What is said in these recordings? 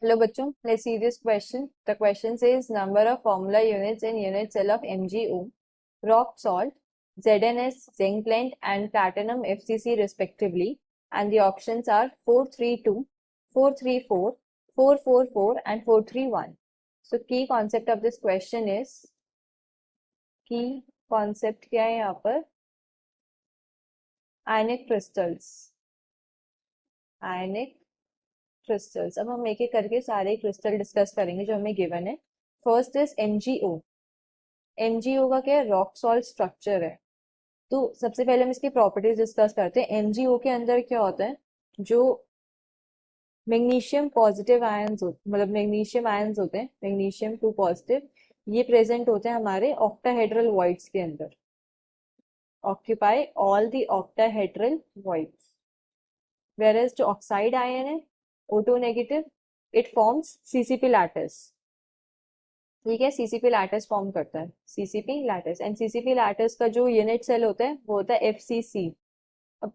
Hello bachcho, let's see this question. The question says number of formula units in unit cell of MgO, rock salt, ZnS, zinc blende and platinum FCC respectively, and the options are 432, 434, 444 and 431. So key concept of this question is, key concept क्या है यहाँ पर, ionic crystals, ionic crystals. अब हम एक एक करके सारे क्रिस्टल डिस्कस करेंगे जो हमें गिवन है। First is MgO. एमजीओ का क्या है, रॉक सॉल्ट स्ट्रक्चर है। तो सबसे पहले हम इसकी प्रॉपर्टीज डिस्कस करते हैं। एमजीओ के अंदर क्या होता है, जो मैग्नीशियम पॉजिटिव आयंस मतलब मैग्नीशियम आयंस होते हैं, मैग्नीशियम 2 पॉजिटिव, ये प्रेजेंट होते हैं हमारे ऑक्टाहेड्रल वॉइड्स के अंदर, occupy all the octahedral voids. Where जो ऑक्साइड आयन है O2 negative, it forms CCP lattice. ठीक है, सीसीपी लैटिस फॉर्म करता है, CCP lattice. And CCP lattice का जो यूनिट सेल होता है वो होता है एफसीसी। अब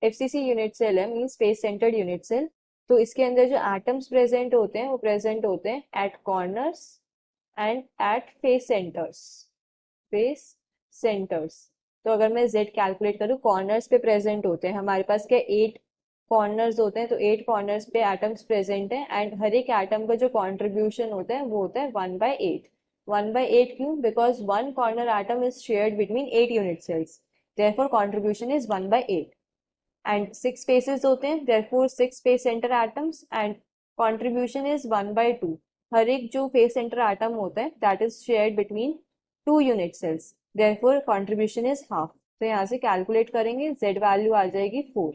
एफसीसी यूनिट सेल है, means face centred unit cell. तो इसके अंदर जो एटम्स प्रेजेंट होते हैं वो प्रेजेंट होते हैं at corners and at face centres, face centres. तो अगर मैं z कैलकुलेट करूँ, कॉर्नर्स पे प्रेजेंट होते हैं हमारे पास क्या, 8 कॉर्नर्स होते हैं। तो 8 कॉर्नर्स पे एटम्स प्रेजेंट है एंड हर एक एटम का जो कंट्रीब्यूशन होता है वो होता है 1/8। 1/8 क्यों? Because one corner atom is shared between 8 unit cells, therefore contribution is 1/8। And 6 spaces होते हैं, therefore 6 space centre atoms and contribution is 1/2। हर एक जो फेस सेंटर एटम होता है that is shared between 2 unit cells, therefore contribution is half. तो यहाँ से कैलकुलेट करेंगे, z वैल्यू आ जाएगी 4।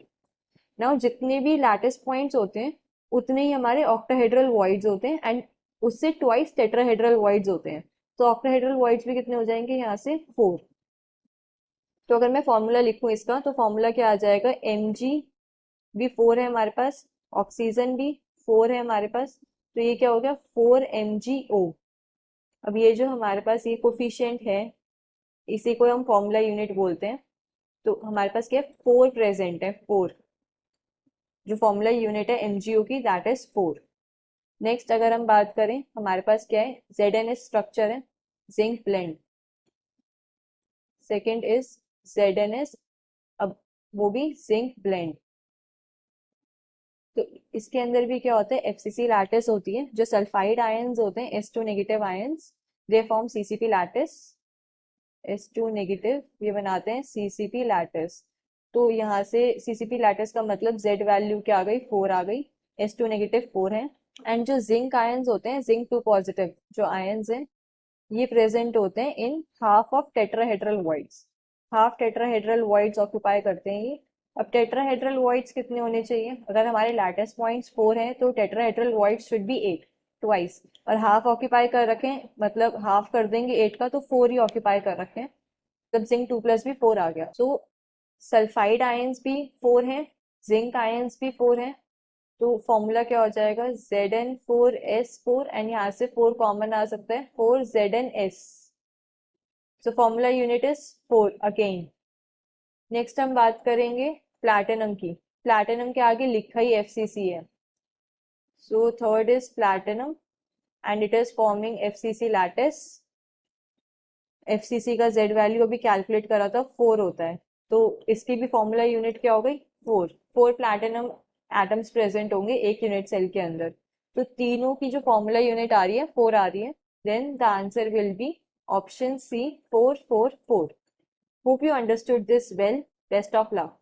नाउ जितने भी लैटिस पॉइंट्स होते हैं उतने ही हमारे ऑक्टाहेड्रल वॉइड्स होते हैं एंड उससे ट्वाइस टेट्राहेड्रल वॉइड्स होते हैं। तो ऑक्टाहेड्रल वॉइड्स भी कितने हो जाएंगे यहाँ से, 4। तो अगर मैं फॉर्मूला लिखूं इसका, तो फॉर्मूला क्या आ जाएगा, Mg भी 4 है हमारे पास, ऑक्सीजन भी 4 है हमारे पास, तो ये क्या हो गया 4MgO। अब ये जो हमारे पास ये कोफिशिएंट है, इसी को हम फॉर्मूला यूनिट बोलते हैं। तो हमारे पास क्या है, 4 प्रेजेंट है, 4। जो फॉर्मूला यूनिट है MgO की दैट इज 4। नेक्स्ट अगर हम बात करें, हमारे पास क्या है, ZnS स्ट्रक्चर है, zinc blende. Second is ZnS, अब वो भी जिंक ब्लेंड। तो इसके अंदर भी क्या होता है, एफसीसी लैटिस होती है। जो सल्फाइड आयंस होते हैं S2 negative ions, they form CCP lattice. S2 negative ये बनाते हैं सीसीपी लैटिस। तो यहाँ से सीसीपी लैटिस का मतलब Z वैल्यू क्या आ गई, 4 आ गई। S2 नेगेटिव 4 है। एंड जो जिंक आयंस होते हैं, जिंक 2 पॉजिटिव जो आयंस हैं, ये प्रेजेंट होते हैं in half of tetrahedral voids. Half tetrahedral voids occupy करते हैं ये। अब टेट्राहेड्रल वॉइड्स कितने होने चाहिए, अगर हमारे लैटिस पॉइंट्स 4 हैं तो tetrahedral voids should be 8 twice. और हाफ ऑक्यूपाई कर रखें, मतलब हाफ कर देंगे 8 का, तो 4 ही ऑक्यूपाई कर रखें, तब जिंक 2 प्लस भी 4 आ गया। सो सल्फाइड आयंस भी 4 हैं, जिंक आयंस भी 4 हैं। तो फॉर्मूला क्या हो जाएगा, Zn4s4, एंड यहाँ से 4 कॉमन आ सकता है, 4Zns। So formula unit is 4 again. Next हम बात करेंगे प्लैटिनम की। प्लैटिनम के आगे लिखा ही FCC है, so third is platinum and it is forming FCC lattice. FCC का Z वैल्यू अभी कैलकुलेट करा था, 4 होता है। तो इसकी भी फॉर्मूला यूनिट क्या हो गई, 4। 4 प्लैटिनम एटम्स प्रेजेंट होंगे एक यूनिट सेल के अंदर। तो तीनों की जो फॉर्मूला यूनिट आ रही है 4 आ रही है। Then the answer will be option C, 4 4 4। Hope you understood this well. Best of luck.